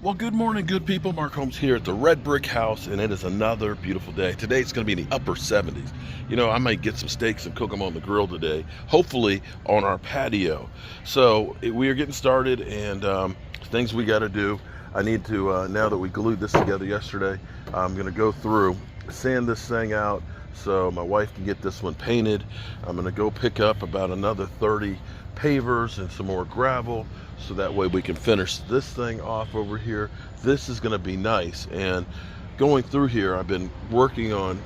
Well, good morning, good people. Mark Holmes here at the Red Brick House, and it is another beautiful day. Today it's going to be in the upper 70s. You know, I might get some steaks and cook them on the grill today, hopefully on our patio. So we are getting started, and things we got to do. I need to, now that we glued this together yesterday, I'm going to go through, sand this thing out so my wife can get this one painted. I'm going to go pick up about another 30 pavers and some more gravel, so that way we can finish this thing off over here. This is going to be nice. And going through here, I've been working on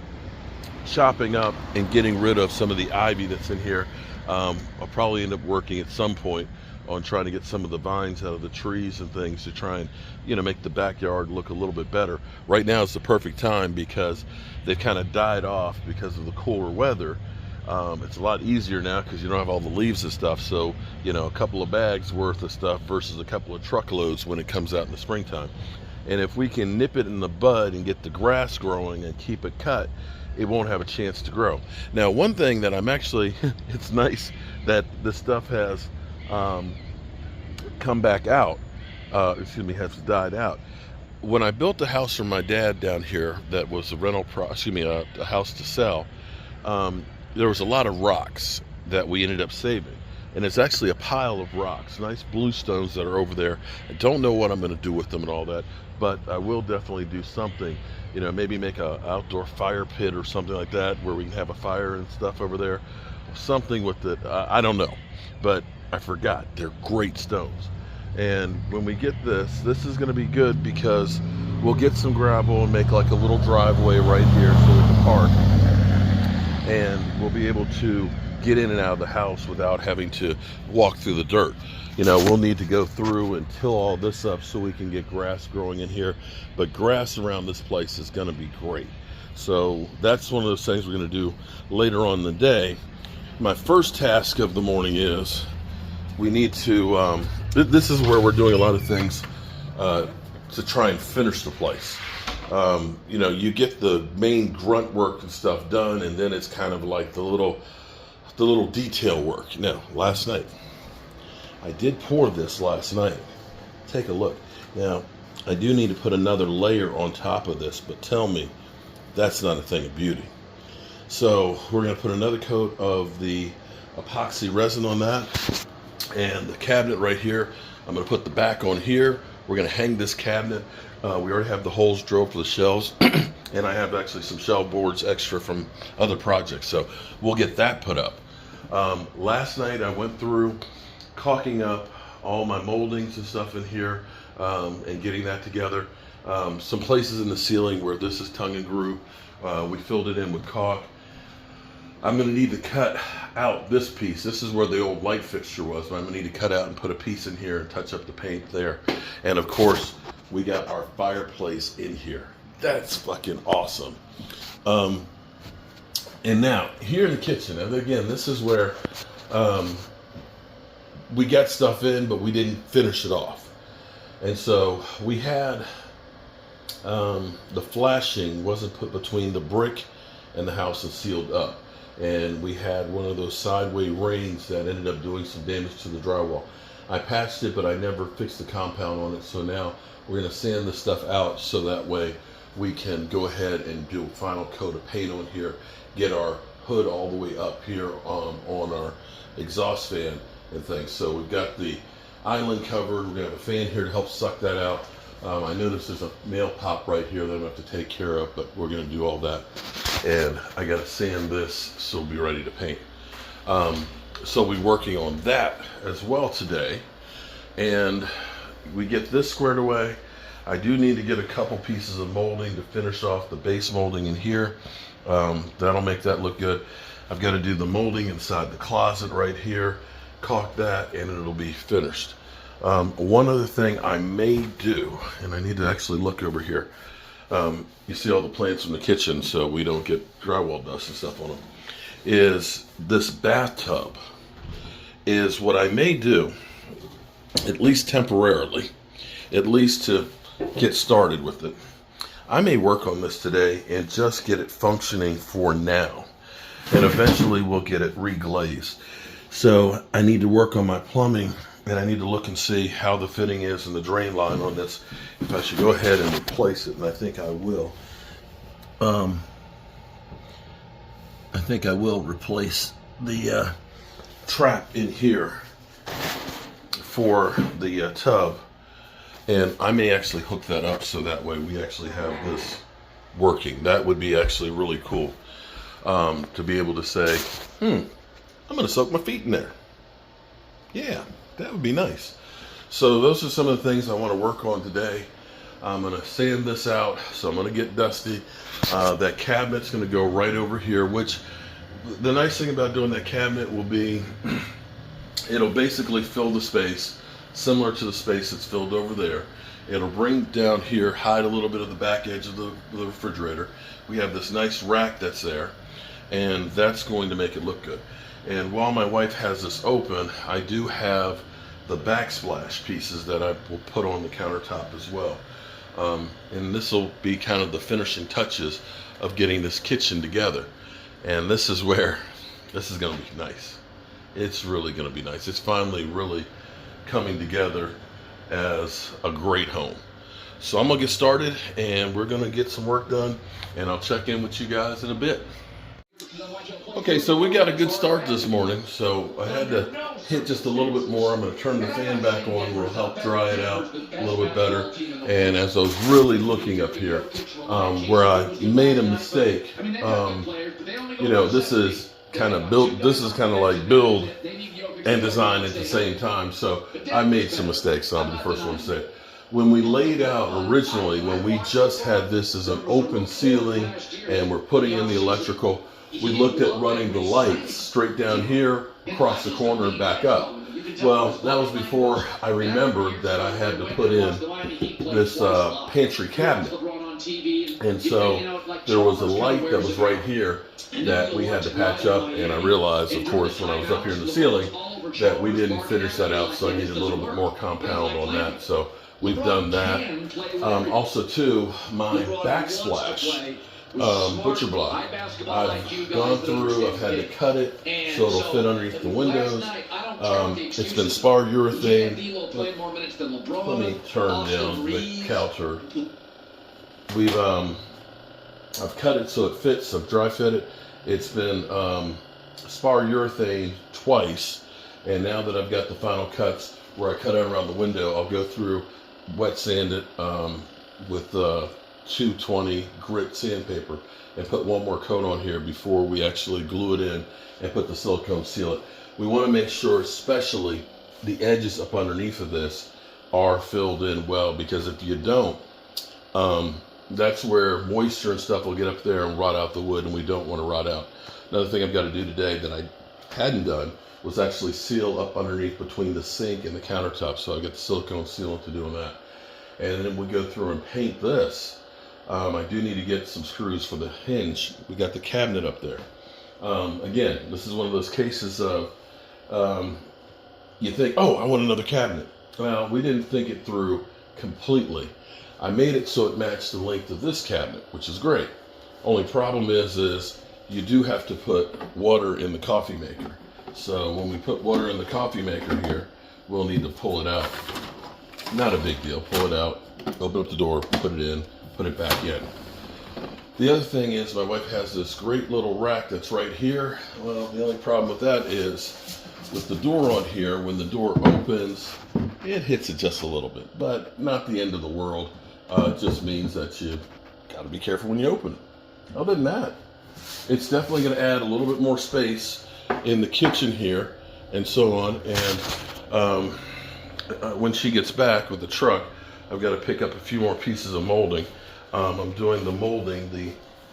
chopping up and getting rid of some of the ivy that's in here. I'll probably end up working at some point on trying to get some of the vines out of the trees and things to try and, you know, make the backyard look a little bit better. Right now is the perfect time because they've kind of died off because of the cooler weather. It's a lot easier now because you don't have all the leaves and stuff. So, you know, a couple of bags worth of stuff versus a couple of truckloads when it comes out in the springtime. And if we can nip it in the bud and get the grass growing and keep it cut, it won't have a chance to grow. Now, one thing that I'm actually, it's nice that this stuff has come back out, has died out. When I built the house for my dad down here, that was a a house to sell, there was a lot of rocks that we ended up saving. And it's actually a pile of rocks, nice blue stones that are over there. I don't know what I'm going to do with them and all that, but I will definitely do something. You know, maybe make a outdoor fire pit or something like that where we can have a fire and stuff over there. Something with it, I don't know. But I forgot, they're great stones. And when we get this is going to be good because we'll get some gravel and make like a little driveway right here so we can park. And we'll be able to get in and out of the house without having to walk through the dirt. You know, we'll need to go through and till all this up so we can get grass growing in here. But grass around this place is going to be great. So that's one of those things we're going to do later on in the day. My first task of the morning is we need to, this is where we're doing a lot of things to try and finish the place. You know, you get the main grunt work and stuff done, and then it's kind of like the little detail work. Now, last night, I did pour this last night. Take a look. Now, I do need to put another layer on top of this, but tell me, that's not a thing of beauty. So we're going to put another coat of the epoxy resin on that, and the cabinet right here, I'm going to put the back on here. We're going to hang this cabinet. We already have the holes drilled for the shelves, and I have actually some shelf boards extra from other projects, so we'll get that put up. Last night I went through caulking up all my moldings and stuff in here, and getting that together. Some places in the ceiling where this is tongue and groove, we filled it in with caulk. I'm going to need to cut out this piece. This is where the old light fixture was, but I'm going to need to cut out and put a piece in here and touch up the paint there. And of course, we got our fireplace in here. That's fucking awesome. And now, here in the kitchen, and again, this is where we got stuff in, but we didn't finish it off. And so we had the flashing wasn't put between the brick and the house and sealed up. And we had one of those sideway rains that ended up doing some damage to the drywall. I patched it, but I never fixed the compound on it. So now we're going to sand this stuff out so that way we can go ahead and do a final coat of paint on here, get our hood all the way up here on our exhaust fan and things. So we've got the island covered. We're going to have a fan here to help suck that out. I noticed there's a nail pop right here that I'm going to have to take care of, but we're going to do all that. And I got to sand this so we'll be ready to paint. So we're working on that as well today. And we get this squared away. I do need to get a couple pieces of molding to finish off the base molding in here. That'll make that look good. I've got to do the molding inside the closet right here, caulk that, and it'll be finished. One other thing I may do, and I need to actually look over here. You see all the plants in the kitchen so we don't get drywall dust and stuff on them. Is this bathtub is what I may do, at least temporarily, at least to get started with it. I may work on this today and just get it functioning for now, and eventually we'll get it reglazed. So I need to work on my plumbing and I need to look and see how the fitting is in the drain line on this, if I should go ahead and replace it, and I think I will. I think I will replace the trap in here for the tub, and I may actually hook that up so that way we actually have this working. That would be actually really cool, to be able to say, I'm going to soak my feet in there. Yeah, that would be nice. So those are some of the things I want to work on today. I'm going to sand this out, so I'm going to get dusty. That cabinet's going to go right over here, which the nice thing about doing that cabinet will be it'll basically fill the space similar to the space that's filled over there. It'll bring down here, hide a little bit of the back edge of the refrigerator. We have this nice rack that's there, and that's going to make it look good. And while my wife has this open, I do have the backsplash pieces that I will put on the countertop as well. And this will be kind of the finishing touches of getting this kitchen together. And this is where this is going to be nice. It's really going to be nice. It's finally really coming together as a great home. So I'm going to get started, and we're going to get some work done, and I'll check in with you guys in a bit. Okay, so we got a good start this morning, so I had to hit just a little bit more. I'm going to turn the fan back on, will help dry it out a little bit better. And as I was really looking up here, where I made a mistake, you know, this is kind of like build and design at the same time. So I made some mistakes, so I'm the first one to say it. When we laid out originally, when we just had this as an open ceiling and we're putting in the electrical, we looked at running the lights straight down here, across the corner, and back up. Well, that was before I remembered that I had to put in this pantry cabinet. And so there was a light that was right here that we had to patch up, and I realized, of course, when I was up here in the ceiling, that we didn't finish that out, so I needed a little bit more compound on that. So we've done that. Also, too, my backsplash butcher block, I've gone through, I've had to cut it so it'll fit underneath the windows. It's been spar urethane. Let me turn down the counter. I've cut it so it fits, I've dry fit it. It's been spar urethane twice, and now that I've got the final cuts where I cut it around the window, I'll go through, wet sand it with 220 grit sandpaper and put one more coat on here before we actually glue it in and put the silicone seal it. We want to make sure especially the edges up underneath of this are filled in well, because if you don't, that's where moisture and stuff will get up there and rot out the wood, and we don't want to rot out. Another thing I've got to do today that I hadn't done was actually seal up underneath between the sink and the countertop, so I've got the silicone sealant to doing that. And then we go through and paint this. I do need to get some screws for the hinge. We got the cabinet up there. Again, this is one of those cases of you think, oh, I want another cabinet. Well, we didn't think it through completely. I made it so it matched the length of this cabinet, which is great. Only problem is you do have to put water in the coffee maker. So when we put water in the coffee maker here, we'll need to pull it out. Not a big deal. Pull it out, open up the door, put it in, put it back in. The other thing is my wife has this great little rack that's right here. Well, the only problem with that is with the door on here, when the door opens, it hits it just a little bit, but not the end of the world. It just means that you got to be careful when you open it. Other than that, it's definitely going to add a little bit more space in the kitchen here and so on. And when she gets back with the truck, I've got to pick up a few more pieces of molding. I'm doing the molding, the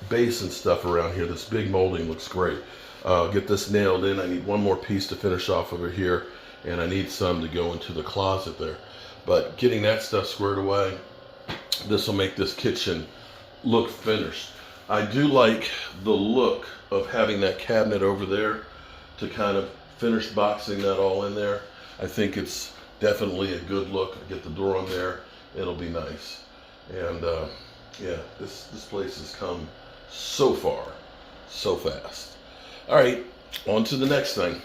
base and stuff around here. This big molding looks great. Get this nailed in. I need one more piece to finish off over here, and I need some to go into the closet there. But getting that stuff squared away, this will make this kitchen look finished. I do like the look of having that cabinet over there to kind of finish boxing that all in there. I think it's definitely a good look. Get the door on there, it'll be nice. And yeah, this place has come so far, so fast. All right, on to the next thing.